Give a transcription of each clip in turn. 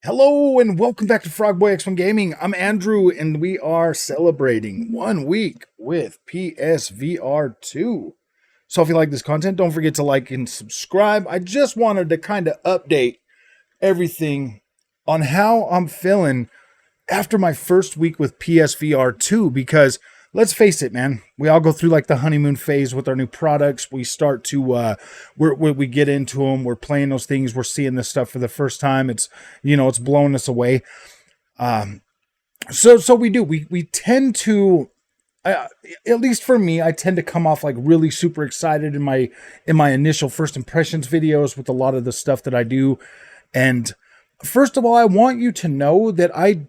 Hello and welcome back to Frogboy X1 Gaming. I'm Andrew and we are celebrating 1 week with PSVR 2. So if you like this content, don't forget to like and subscribe. I just wanted to kind of update everything on how I'm feeling after my first week with PSVR 2 because let's face it, man, we all go through like the honeymoon phase with our new products. We start to, we get into them. We're playing those things. We're seeing this stuff for the first time. It's blowing us away. So we do, we tend to, at least for me, I tend to come off like really super excited in my initial first impressions videos with a lot of the stuff that I do. And first of all, I want you to know that I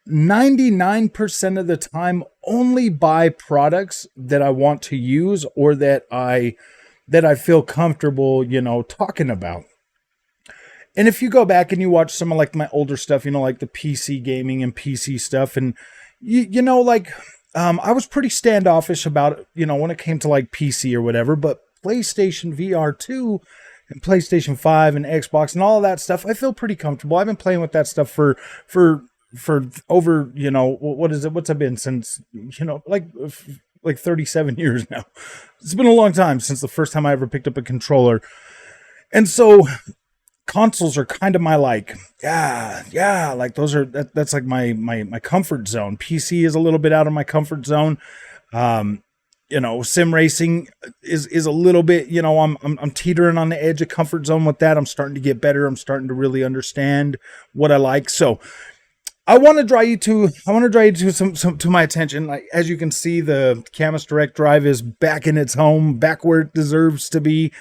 99% of the time only buy products that I want to use or that I feel comfortable, talking about. And if you go back and you watch some of like my older stuff, like the PC gaming and PC stuff, and I was pretty standoffish about it, when it came to like PC or whatever, but PlayStation VR 2 and PlayStation 5 and Xbox and all of that stuff, I feel pretty comfortable. I've been playing with that stuff for over, what is it? What's it been since, like 37 years now. It's been a long time since the first time I ever picked up a controller. And so consoles are kind of my like those are, that's like my comfort zone. PC is a little bit out of my comfort zone. Sim racing is a little bit, I'm teetering on the edge of comfort zone with that. I'm starting to get better. I'm starting to really understand what I like. So I want to draw you to some to my attention. Like, as you can see, the Camus Direct Drive is back in its home, back where it deserves to be.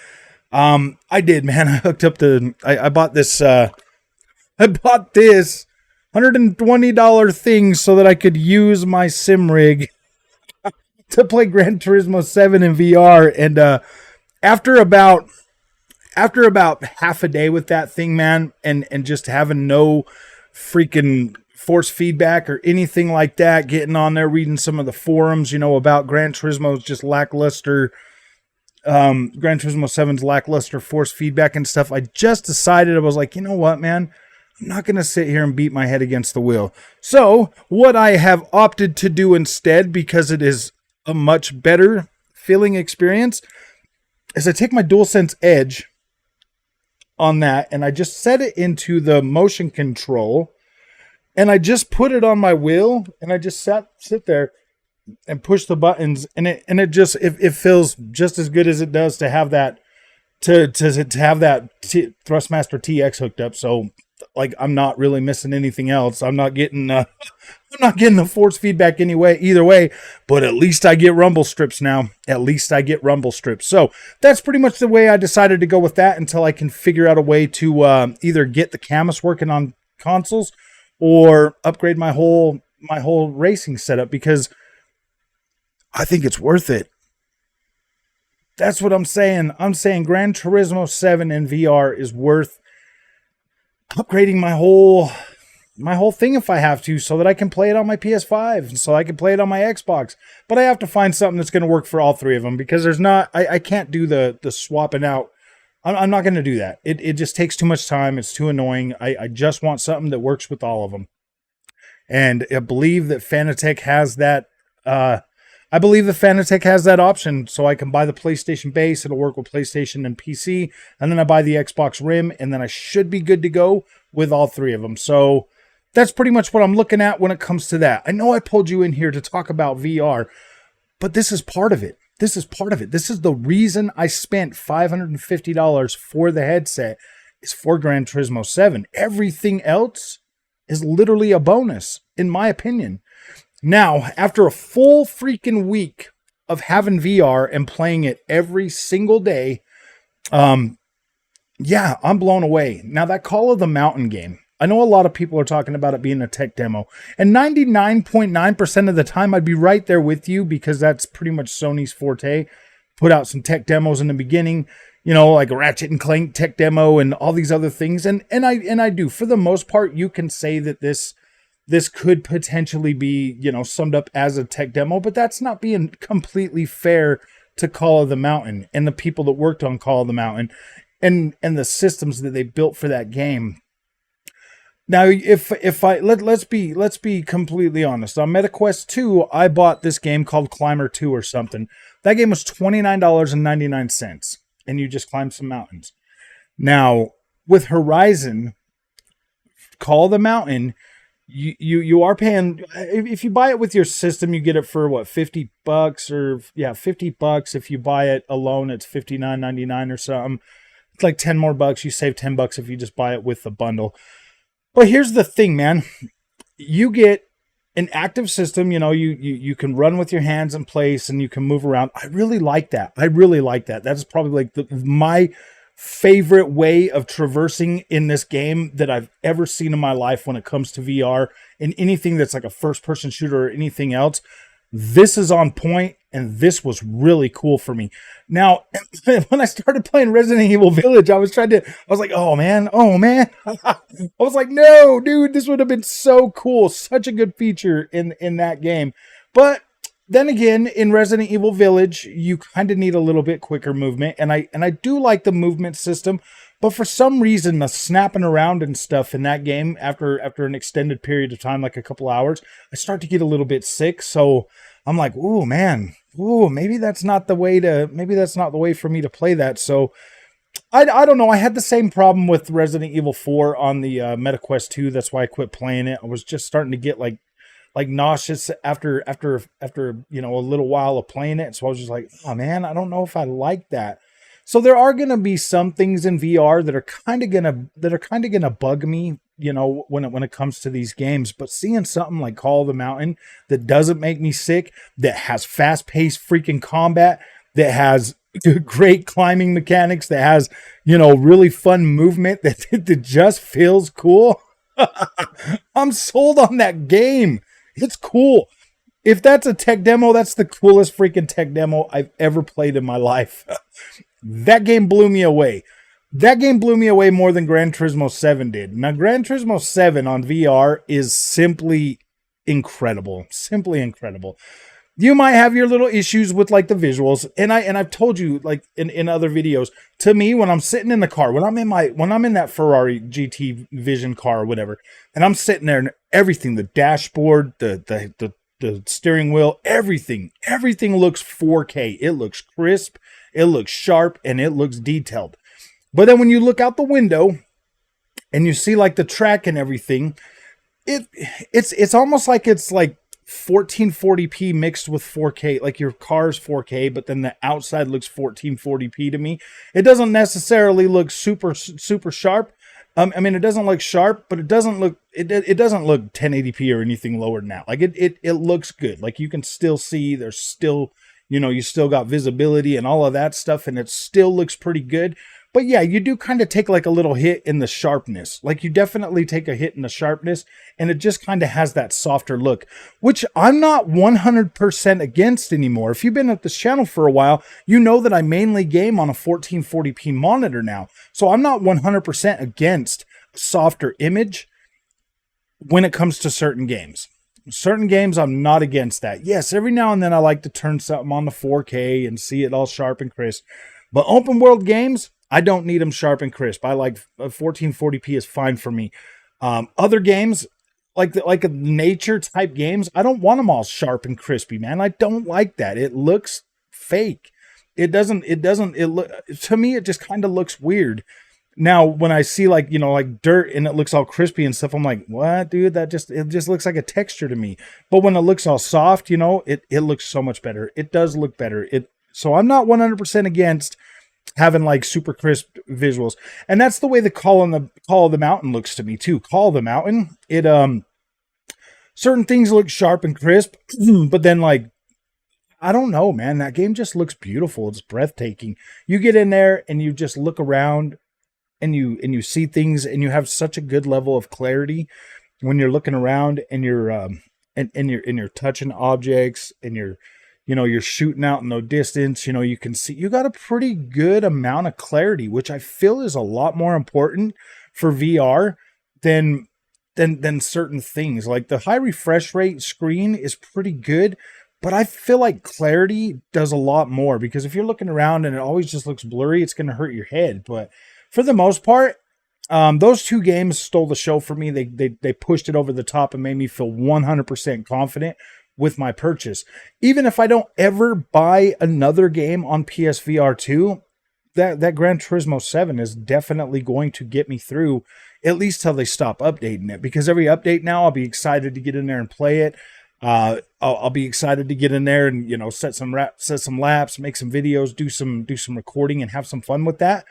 I did, man. I hooked up I bought this $120 thing so that I could use my sim rig to play Gran Turismo 7 in VR. And after about half a day with that thing, man, and just having no freaking force feedback or anything like that, getting on there, reading some of the forums, about Gran Turismo's just lackluster, Gran Turismo 7's lackluster force feedback and stuff. I just decided, I was like, you know what, man, I'm not going to sit here and beat my head against the wheel. So what I have opted to do instead, because it is a much better feeling experience, is I take my DualSense Edge on that and I just set it into the motion control. And I just put it on my wheel and I just sit there and push the buttons, and it feels just as good as it does to have that to have that Thrustmaster TX hooked up. So like I'm not really missing anything else. I'm not getting the force feedback either way, but at least I get rumble strips now. So that's pretty much the way I decided to go with that until I can figure out a way to either get the Camus working on consoles or upgrade my whole racing setup, because I think it's worth it. That's what I'm saying. I'm saying Gran Turismo 7 in VR is worth upgrading my whole thing if I have to, so that I can play it on my PS5, so I can play it on my Xbox. But I have to find something that's going to work for all three of them, because I can't do the swapping out. I'm not going to do that. It just takes too much time. It's too annoying. I just want something that works with all of them. And I believe that Fanatec has that. I believe the Fanatec has that option, so I can buy the PlayStation base. It'll work with PlayStation and PC, and then I buy the Xbox Rim, and then I should be good to go with all three of them. So that's pretty much what I'm looking at when it comes to that. I know I pulled you in here to talk about VR, but this is part of it. This is the reason I spent $550 for the headset, is for Gran Turismo 7. Everything else is literally a bonus, in my opinion. Now, after a full freaking week of having VR and playing it every single day, I'm blown away. Now, that Call of the Mountain game, I know a lot of people are talking about it being a tech demo, and 99.9% of the time I'd be right there with you, because that's pretty much Sony's forte. Put out some tech demos in the beginning, like a Ratchet and Clank tech demo and all these other things. And I do, for the most part, you can say that this could potentially be, summed up as a tech demo, but that's not being completely fair to Call of the Mountain and the people that worked on Call of the Mountain and the systems that they built for that game. Now, if I let's be completely honest. On MetaQuest 2, I bought this game called Climber 2 or something. That game was $29.99, and you just climb some mountains. Now, with Horizon, Call of the Mountain, you are paying, if you buy it with your system, you get it for what, $50, or yeah, $50. If you buy it alone, it's $59.99 or something. It's like 10 more bucks. You save $10 if you just buy it with the bundle. But here's the thing, man. You get an active system, you can run with your hands in place and you can move around. I really like that. That's probably like my favorite way of traversing in this game that I've ever seen in my life when it comes to VR and anything that's like a first person shooter or anything else. This is on point, and this was really cool for me. Now, when I started playing Resident Evil Village, I was like, oh man. I was like, no, dude, this would have been so cool. Such a good feature in that game. But then again, in Resident Evil Village, you kind of need a little bit quicker movement, and I do like the movement system, but for some reason, the snapping around and stuff in that game after an extended period of time, like a couple hours, I start to get a little bit sick. So I'm like, ooh, man, maybe that's not the way for me to play that. So I don't know. I had the same problem with Resident Evil 4 on the MetaQuest 2. That's why I quit playing it. I was just starting to get like nauseous after a little while of playing it. So I was just like, oh man, I don't know if I like that. So there are going to be some things in VR that are kind of going to bug me, when it comes to these games. But seeing something like Call of the Mountain that doesn't make me sick, that has fast-paced freaking combat, that has great climbing mechanics, that has, really fun movement, that just feels cool. I'm sold on that game. It's cool. If that's a tech demo, that's the coolest freaking tech demo I've ever played in my life. That game blew me away. That game blew me away more than Gran Turismo 7 did. Now, Gran Turismo 7 on VR is simply incredible. Simply incredible. You might have your little issues with like the visuals, and I've told you like in other videos. To me, when I'm sitting in the car, when I'm in that Ferrari GT Vision car or whatever, and I'm sitting there and everything, the dashboard, the steering wheel, everything looks 4K. It looks crisp, it looks sharp, and it looks detailed. But then when you look out the window and you see like the track and everything, it's almost like it's like 1440p mixed with 4K. Like your car's 4K, but then the outside looks 1440p to me. It doesn't necessarily look super sharp. It doesn't look sharp, but it doesn't look 1080p or anything lower than that. Like it looks good. Like you can still see there's still, you still got visibility and all of that stuff, and it still looks pretty good. But yeah, you do kind of take like a little hit in the sharpness. Like you definitely take a hit in the sharpness, and it just kind of has that softer look, which I'm not 100% against anymore. If you've been at this channel for a while, you know that I mainly game on a 1440p monitor now. So I'm not 100% against a softer image when it comes to certain games. Certain games, I'm not against that. Yes, every now and then I like to turn something on the 4K and see it all sharp and crisp. But open world games, I don't need them sharp and crisp. I like 1440p is fine for me. Other games, like nature type games, I don't want them all sharp and crispy, man. I don't like that. It looks fake. To me, it just kind of looks weird. Now, when I see like dirt and it looks all crispy and stuff, I'm like, what, dude? It just looks like a texture to me. But when it looks all soft, it looks so much better. It does look better. So I'm not 100% against having like super crisp visuals, and that's the way the Call of the Mountain looks to me too. Call of the Mountain, certain things look sharp and crisp, but then like, I don't know, man, that game just looks beautiful. It's breathtaking. You get in there and you just look around and you see things, and you have such a good level of clarity when you're looking around and you're you're touching objects, and you're shooting out in the distance. You can see you got a pretty good amount of clarity, which I feel is a lot more important for VR than certain things. Like the high refresh rate screen is pretty good, but I feel like clarity does a lot more, because if you're looking around and it always just looks blurry, it's going to hurt your head. But for the most part, Those two games stole the show for me. They pushed it over the top and made me feel 100% confident with my purchase. Even if I don't ever buy another game on PSVR 2, that Gran Turismo 7 is definitely going to get me through at least till they stop updating it. Because every update now, I'll be excited to get in there and play it. I'll be excited to get in there and, you know, set some laps, make some videos, do some recording, and have some fun with that.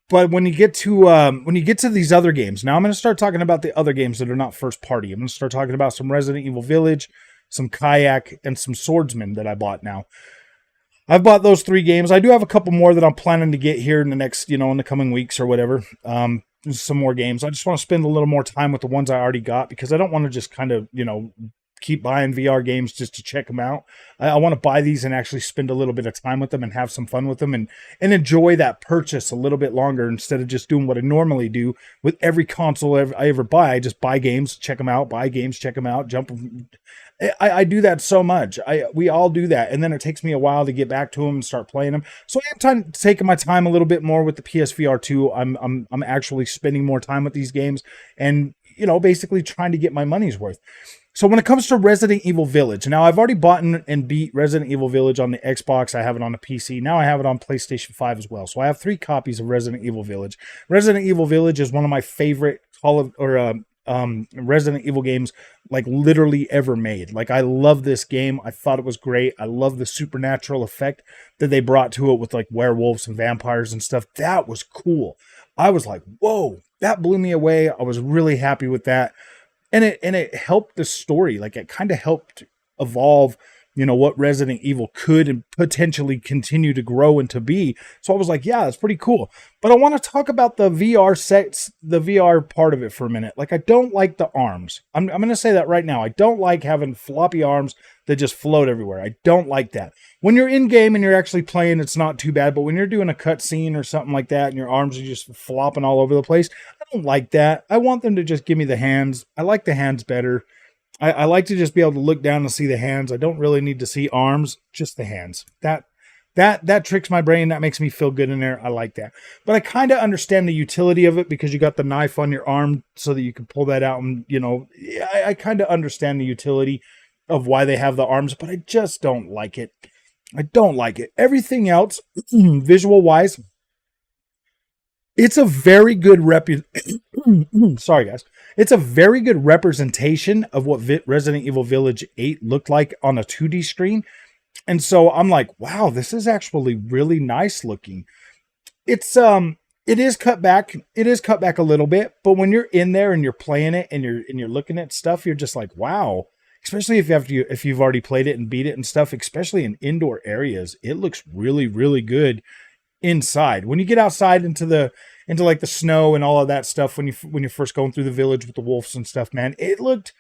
But when you get to these other games, now I'm going to start talking about the other games that are not first party. I'm going to start talking about some Resident Evil Village, some Kayak, and some Swordsman that I bought now. I've bought those 3 games. I do have a couple more that I'm planning to get here in the next, you know, in the coming weeks or whatever. Some more games. I just want to spend a little more time with the ones I already got, because I don't want to just kind of, you know, keep buying VR games just to check them out. I want to buy these and actually spend a little bit of time with them and have some fun with them, and enjoy that purchase a little bit longer, instead of just doing what I normally do with every console I ever buy. I just buy games, check them out, buy games, check them out, jump. I do that so much. We all do that, and then it takes me a while to get back to them and start playing them. So I am taking my time a little bit more with the PSVR 2. I'm actually spending more time with these games, and, you know, basically trying to get my money's worth. So when it comes to Resident Evil Village, now I've already bought and beat Resident Evil Village on the Xbox. I have it on the PC. Now I have it on PlayStation 5 as well. So I have 3 copies of Resident Evil Village. Resident Evil Village is one of my favorite Resident Evil games, like, literally ever made. Like, I love this game. I thought it was great. I love the supernatural effect that they brought to it with, like, werewolves and vampires and stuff. That was cool. I was like, whoa, that blew me away. I was really happy with that. And it helped the story. Like, it kind of helped evolve, you know, what Resident Evil could and potentially continue to grow and to be. So I was like, yeah, that's pretty cool. But I want to talk about the VR sets, the VR part of it for a minute. Like, I don't like the arms. I'm going to say that right now. I don't like having floppy arms that just float everywhere. I don't like that. When you're in game and you're actually playing, it's not too bad. But when you're doing a cutscene or something like that and your arms are just flopping all over the place, I don't like that. I want them to just give me the hands. I like the hands better. I like to just be able to look down and see the hands. I don't really need to see arms, just the hands. That tricks my brain. That makes me feel good in there. I like that. But I kind of understand the utility of it, because you got the knife on your arm so that you can pull that out. And, you know, I kind of understand the utility of why they have the arms, but I just don't like it. I don't like it. Everything else, visual wise, it's a very good sorry guys. It's a very good representation of what Resident Evil Village 8 looked like on a 2D screen. And so I'm like, wow, this is actually really nice looking. It is cut back. It is cut back a little bit, but when you're in there and you're playing it and you're looking at stuff, you're just like, wow. Especially if you've already played it and beat it and stuff, especially in indoor areas, it looks really, really good inside. When you get outside into like the snow and all of that stuff, when you're first going through the village with the wolves and stuff, man, it looked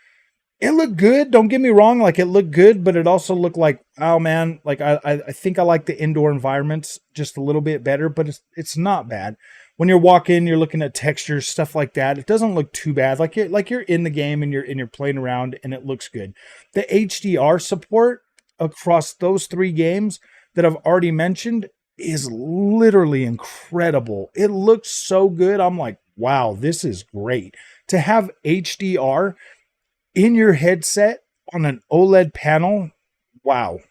good. Don't get me wrong, like, it looked good, but it also looked like, oh man, like I think I like the indoor environments just a little bit better, but it's not bad. When you're walking, you're looking at textures, stuff like that. It doesn't look too bad. Like you're in the game and you're playing around, and it looks good. The HDR support across those 3 games that I've already mentioned is literally incredible. It looks so good. I'm like, wow, this is great. To have HDR in your headset on an OLED panel, wow.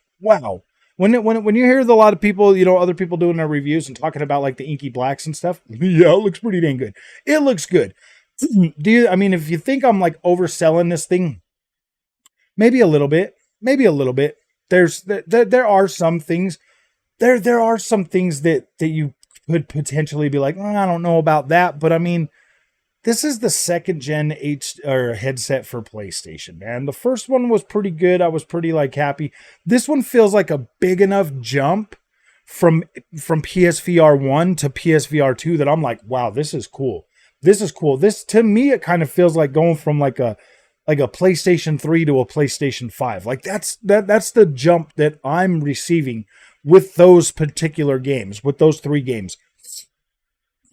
When you hear a lot of people, you know, other people doing their reviews and talking about, like, the inky blacks and stuff, yeah, it looks pretty dang good. It looks good. If you think I'm, like, overselling this thing, maybe a little bit. There are some things that you could potentially be like, I don't know about that, but I mean, this is the 2nd gen headset for PlayStation, man. The first one was pretty good. I was pretty, like, happy. This one feels like a big enough jump from PSVR 1 to PSVR 2 that I'm like, wow, this is cool. This, to me, it kind of feels like going from like a PlayStation 3 to a PlayStation 5. Like, that's the jump that I'm receiving with those particular games, with those 3 games.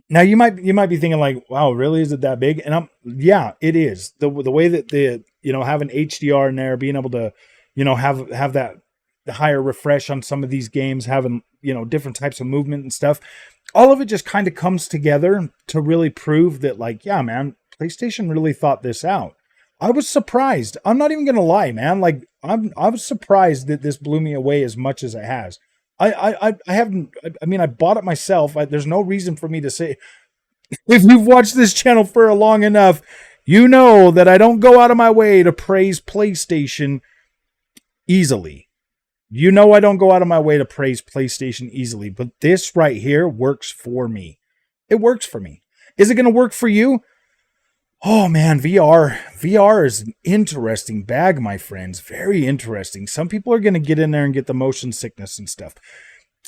Now you might be thinking, like, wow, really? Is it that big? And yeah, it is. The way that having HDR in there, being able to, have that higher refresh on some of these games, having, different types of movement and stuff. all of it just kind of comes together to really prove that, like, yeah, man, PlayStation really thought this out. I was surprised. I'm not even gonna lie, man. Like, I was surprised that this blew me away as much as it has. I haven't. I mean, I bought it myself. There's no reason for me to say. If you've watched this channel for long enough, you know that I don't go out of my way to praise PlayStation easily. You know I don't go out of my way to praise PlayStation easily, but this right here works for me. It works for me. Is it going to work for you? Oh man, VR is an interesting bag, my friends. Very interesting. Some people are going to get in there and get the motion sickness and stuff.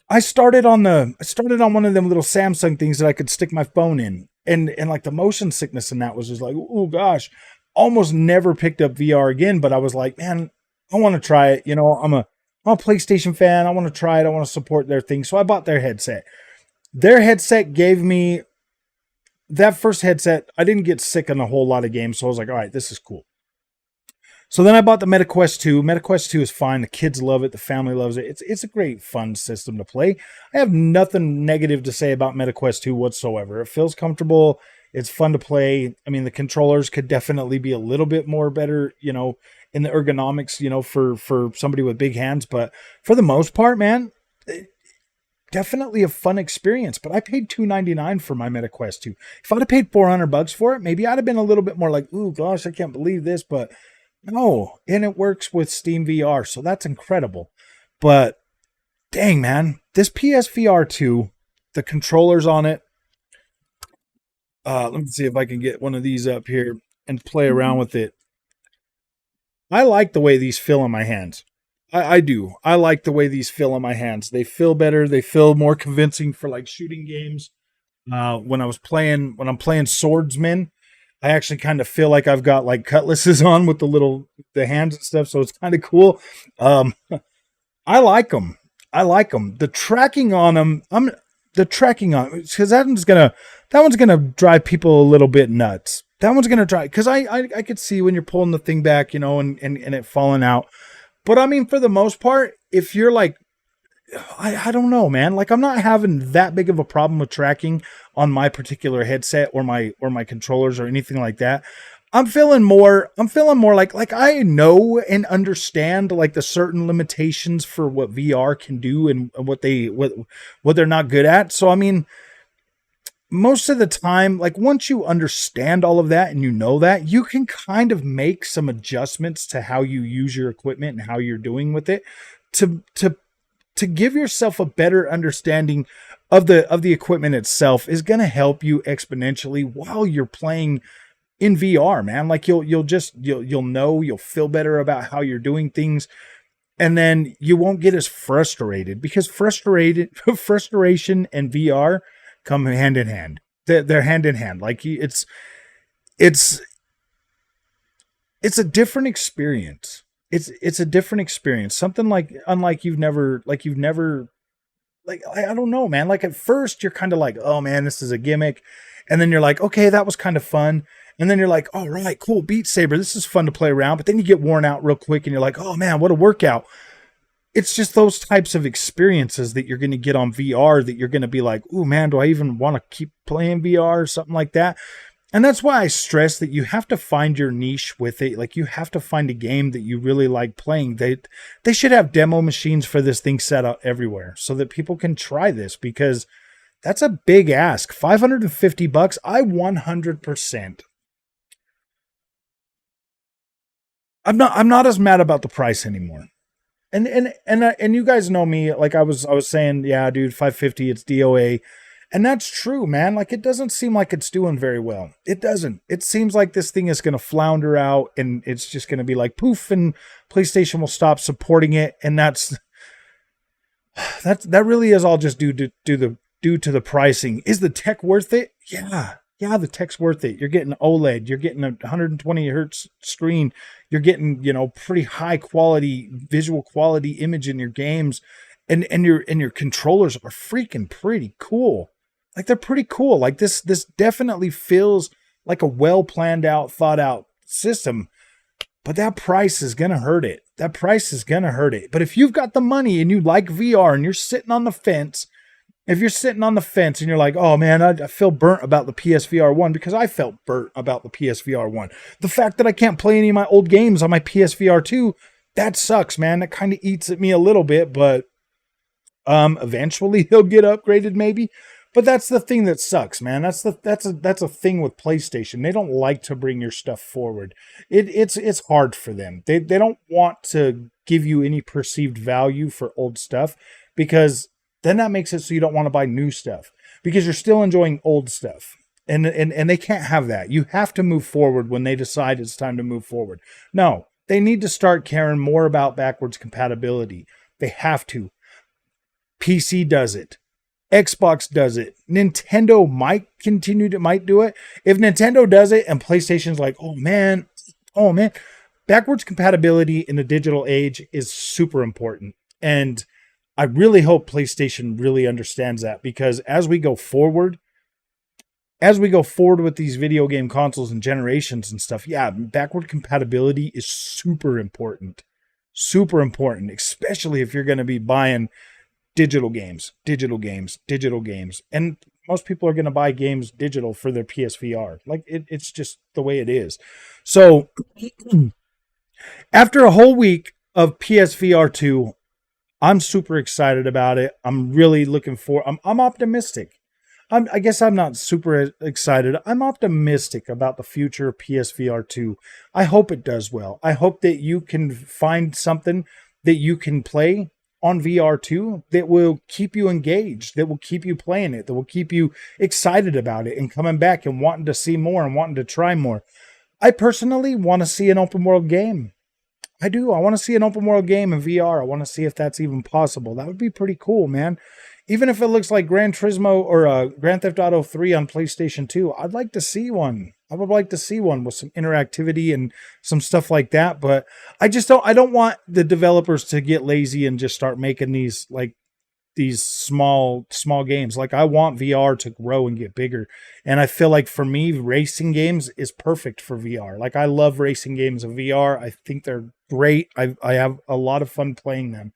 I started on one of them little Samsung things that I could stick my phone in, and like the motion sickness and that was just like, oh gosh, almost never picked up VR again. But I was like, man, I want to try it. You know, I'm a PlayStation fan. I want to try it. I want to support their thing. So I bought their headset. Their headset gave me that first headset. I didn't get sick on a whole lot of games, so I was like, all right, this is cool. So then I bought the MetaQuest 2. MetaQuest 2 is fine. The kids love it. The family loves it. It's a great, fun system to play. I have nothing negative to say about MetaQuest 2 whatsoever. It feels comfortable. It's fun to play. I mean, the controllers could definitely be a little bit more better, you know, in the ergonomics, you know, for somebody with big hands. But for the most part, man, definitely a fun experience. But I paid $299 for my MetaQuest 2. If I'd have paid $400 for it, maybe I'd have been a little bit more like, ooh, gosh, I can't believe this. But no, and it works with Steam VR, so that's incredible. But dang, man, this PSVR 2, the controllers on it. Let me see if I can get one of these up here and play around with it. I like the way these feel in my hands. I do. I like the way these feel in my hands. They feel better. They feel more convincing for like shooting games. When I'm playing Swordsman, I actually kind of feel like I've got like cutlasses on with the hands and stuff. So it's kind of cool. I like them. The tracking on them, because that one's gonna drive people a little bit nuts. That one's gonna drive, because I could see when you're pulling the thing back, you know, and it falling out. But I mean, for the most part, if you're like, I don't know, man. Like, I'm not having that big of a problem with tracking on my particular headset or my controllers or anything like that. I'm feeling more like I know and understand like the certain limitations for what VR can do and what they're not good at. So I mean, most of the time, like once you understand all of that and you know that, you can kind of make some adjustments to how you use your equipment and how you're doing with it to give yourself a better understanding of the equipment itself is going to help you exponentially while you're playing in VR, man. Like you'll know, you'll feel better about how you're doing things, and then you won't get as frustrated, because frustration and VR come hand in hand. They're hand in hand. Like it's a different experience. It's a different experience. Something like unlike you've never like, I don't know, man. Like at first you're kind of like, oh man, this is a gimmick. And then you're like, okay, that was kind of fun. And then you're like, all right, cool, Beat Saber, this is fun to play around. But then you get worn out real quick and you're like, oh man, what a workout. It's just those types of experiences that you're going to get on VR that you're going to be like, oh man, do I even want to keep playing VR or something like that? And that's why I stress that you have to find your niche with it. Like you have to find a game that you really like playing. They should have demo machines for this thing set up everywhere so that people can try this, because that's a big ask. $550. I 100%. I'm not as mad about the price anymore. And you guys know me. Like I was saying, yeah, dude, $550, it's DOA. And that's true, man. Like, it doesn't seem like it's doing very well. It doesn't. It seems like this thing is going to flounder out, and it's just going to be like poof, and PlayStation will stop supporting it. And that really is all just due to the pricing. Is the tech worth it? Yeah, the tech's worth it. You're getting OLED. You're getting a 120 hertz screen. You're getting, you know, pretty high quality visual quality image in your games, and your controllers are freaking pretty cool. Like, they're pretty cool. Like this definitely feels like a well planned out, thought out system, but that price is going to hurt it. But if you've got the money and you like VR and you're sitting on the fence If you're sitting on the fence and you're like, oh man, I feel burnt about the PSVR 1, because I felt burnt about the PSVR 1. The fact that I can't play any of my old games on my PSVR 2, that sucks, man. That kind of eats at me a little bit, but eventually they'll get upgraded maybe. But that's the thing that sucks, man. That's a thing with PlayStation. They don't like to bring your stuff forward. It's hard for them. They don't want to give you any perceived value for old stuff, because then that makes it so you don't want to buy new stuff, because you're still enjoying old stuff. And they can't have that. You have to move forward when they decide it's time to move forward. No, they need to start caring more about backwards compatibility. They have to. PC does it. Xbox does it. Nintendo might do it. If Nintendo does it and PlayStation's like, oh man, backwards compatibility in the digital age is super important. And I really hope PlayStation really understands that, because as we go forward with these video game consoles and generations and stuff, yeah, backward compatibility is super important. Super important, especially if you're going to be buying digital games. And most people are going to buy games digital for their PSVR. Like it's just the way it is. So after a whole week of PSVR 2, I'm super excited about it. I'm really looking I'm optimistic. I guess I'm not super excited. I'm optimistic about the future of PSVR 2. I hope it does well. I hope that you can find something that you can play on VR2 that will keep you engaged, that will keep you playing it, that will keep you excited about it and coming back and wanting to see more and wanting to try more. I personally want to see an open world game. I do. I want to see an open world game in VR. I want to see if that's even possible. That would be pretty cool, man. Even if it looks like Gran Turismo or Grand Theft Auto 3 on PlayStation 2, I'd like to see one. I would like to see one with some interactivity and some stuff like that. But I don't want the developers to get lazy and just start making these small games. Like, I want VR to grow and get bigger. And I feel like for me, racing games is perfect for VR. Like, I love racing games in VR. I think they're great. I have a lot of fun playing them.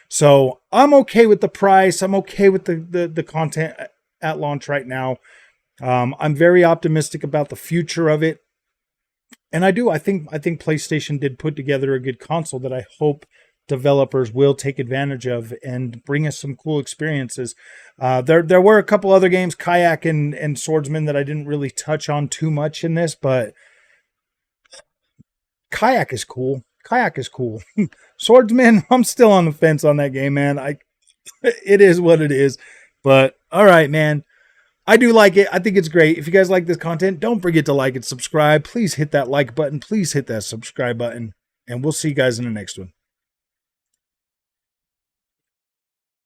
So I'm okay with the price. I'm okay with the content at launch right now. I'm very optimistic about the future of it. And I think PlayStation did put together a good console that I hope developers will take advantage of and bring us some cool experiences. There were a couple other games, Kayak and Swordsman, that I didn't really touch on too much in this, but Kayak is cool. Swordsman, I'm still on the fence on that game, man. It is what it is. But all right, man. I do like it. I think it's great. If you guys like this content, don't forget to like and subscribe. Please hit that like button. Please hit that subscribe button. And we'll see you guys in the next one.